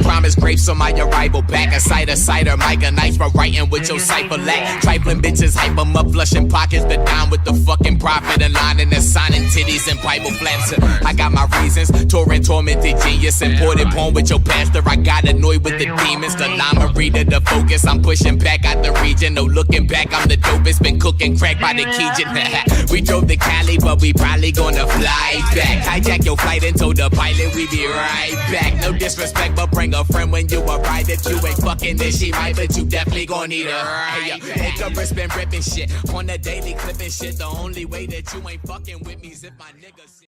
promised grapes on my arrival. Back a cider, Micah nice for writing with your cipher lack. Trifling bitches, hype 'em up, flushing pockets. The dime with the fucking profit and line and signing titties and Bible flaps. I got my reasons, touring tormented genius. Imported porn with your pastor, I got annoyed with the demons. The llama reader, the focus, I'm pushing back out the region. No looking back, I'm the dopest, been cooking crack by the Keegan. We drove to Cali, but we probably gonna fly back. Hijack your flight and told the pilot we be right back. No disrespect, but bring a friend when you arrive. If you ain't fucking, then she might, but you definitely gon' need her. Hey, Icarus been ripping shit on the daily clipping shit. The only way that you ain't fucking with me is if my niggas.